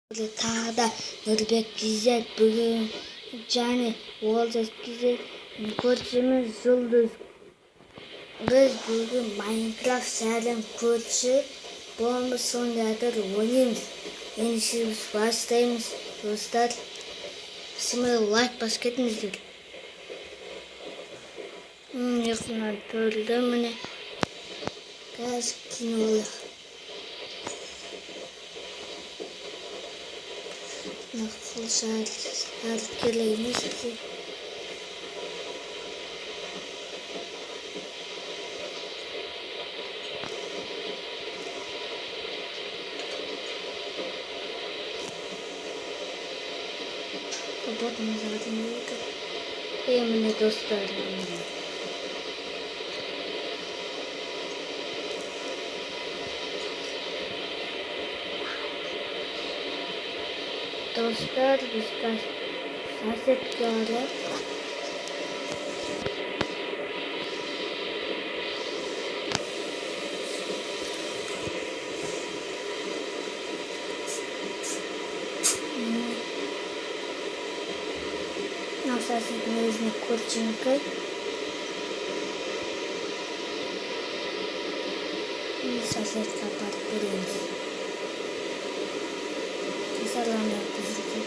Tағы да Нұрбек Гизет бүгін және Олжас Гизет көршіміз Жұлдыз. Біз бүгін Майнкрафт сәлем көрші боламыз, сонда ойнаймыз. Ендеше бастаймыз достар. Сізге лайк басып кетіңіздер. Екінен бөлді міне. Қазір кинолық. Нақыл жарып келейміз де. Kapatımız adımıydı. Emine dostlarım. Dostlar biz saset geldi. Сосед нужно курченкой. И сосед копать береміз. Кесарланып күзірген.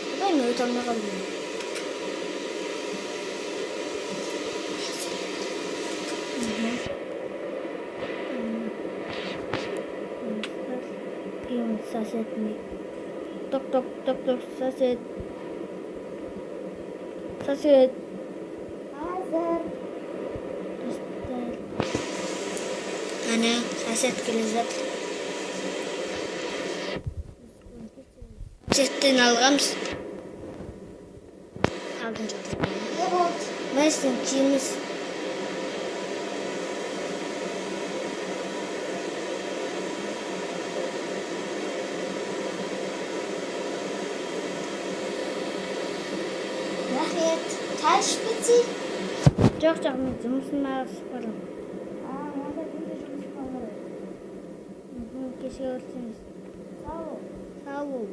Құдай мен өтамна қалдым. Соседний. Ток, сосед. Сосед. Hazır. Dostlar. Ana, sosed kelib жатыр. Sosedden alғанбыз. Алдын жоқ. Не болды? Мәсін киіміз. Рахмет. Таш бітсей? Жоқ, мен жұмысыма ауысып барамын. Онда күнде жұмыс барамын. Кеше көрсеңіз. Сау бол.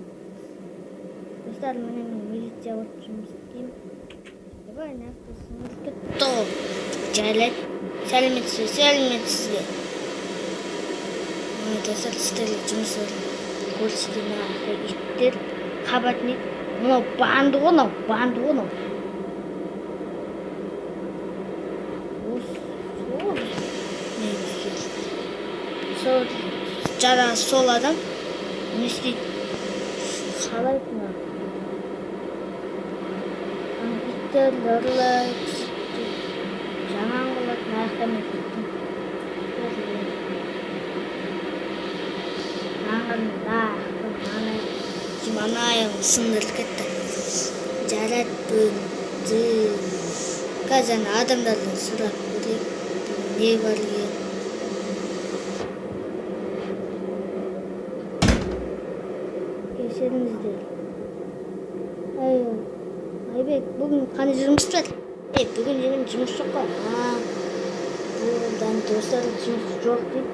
Достар, міне мен милиция болып жұмыс істеймін. Давай, нақты кетті. Жайлап. Сәлеметсізге. Достар, сіздерге жұмыс көрсетемін. Иттер, қабатник. Мынау банды ғынау. Жара сол адам не істейді? Қалай бұна? Иттер ұрлай, жаман қылатын аяқтамай кеттім. Мана аяғым сындырып кетті. Жарат бөлді. Қазір адамдардан сұрап көрейік. Не бар екен? Кешіріңіздер. Айбек, бүгін қане жұмыс бар? Бүгін деген жұмыс жоқ қой. Бұдан достар жұмыс жоқ деп.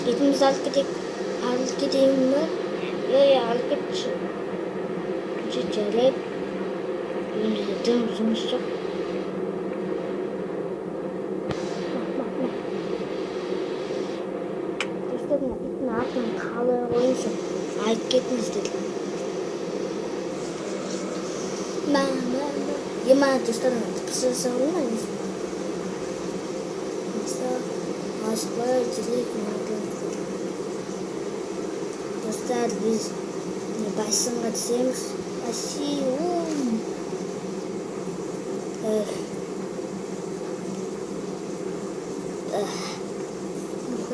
Етіміз алып кетейін бе? Алып кетші. Жайлап. Бүгінде дым жұмыс жоқ. Достар, иттің атын қалай қойынсың? Айтып кетіңіздер. Мана достарына тіпсі жасауын Ашықлай жүрейік. Достар, біз басынға түсеміз.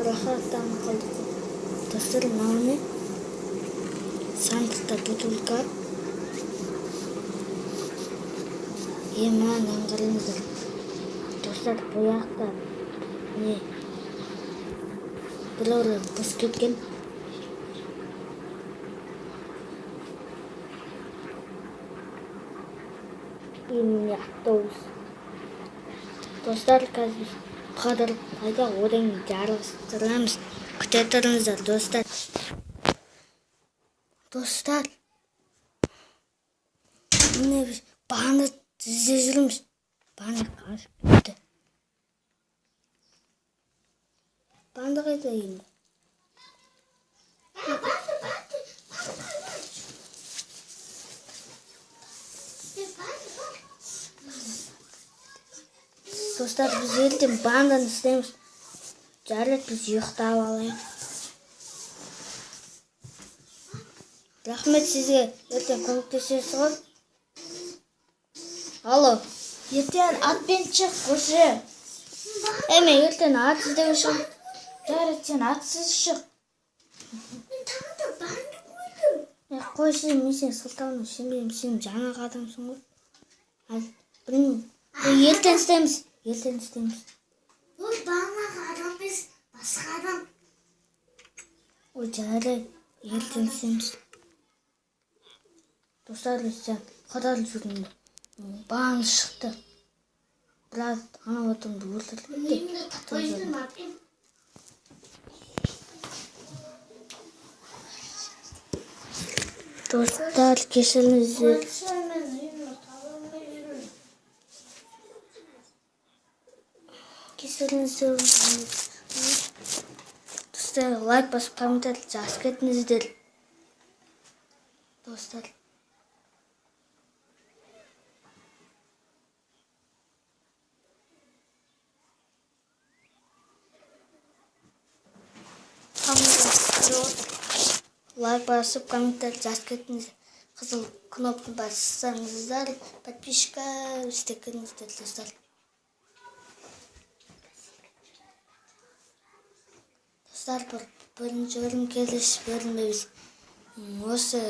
Рахаттан қалдық. Достар, маңы сандықта бутылка. Маған аңғарыңыздар. Достар, бұяқта бір орын бұз кеткен. Автобус. Достар, қазір қадыр пайда одан жарыстырамыз. Күте тұрыңыздар достар. Достар, міне біз бағаны іздеп жүрміз. Бағаны қашып кетті. Бағаны қайда енді? Достар, біз ертең банданы істейміз. Жарайды, біз ұйықтап алайық. Рахмет сізге, ертең көмектесесіз ғой. Алло. Ертең атпен шық, көше. Мен ертең ат іздеуге шығам. Жарайды, сен атсыз шық. Мен тағы да банды қойдым. Қой сен, мен сен сылтауына сенбеймін, сен жаңа адамсың ғой. Білмеймін. Ертең істейміз. Ол бағанағы адам емес, басқа адам. Ой, жарайды, ертең істейміз. Достар, сен қадалып жүрмін. Бағаны шықты. Бірақ ана отымды өлтірді. Мен қойдым апем. Достар, кешіріңіздер. Достар, лайк басып комментарий жазып кетіңіздер. Достар. Лайк басып комментарий жазып кетіңіздер. Қызыл кнопканы бассаңыздар, подписчика істеп кетіңіздер, достар. Достар, бірінші бөлім келесі бөлімде біз осы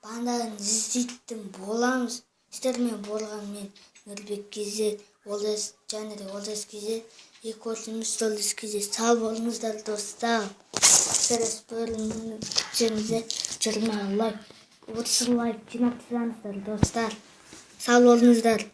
банданы іздейтін боламыз. Сіздермен болған мен Нұрбек KZ, Олжас және де Олжас KZ, екі ортымыз Олжас KZ. Сау болыңыздар, достар. Келесі бөлімнің күтсеңіздер 20 лайк, 30 лайк жинап тұрсаңыздар, достар. Сау болыңыздар.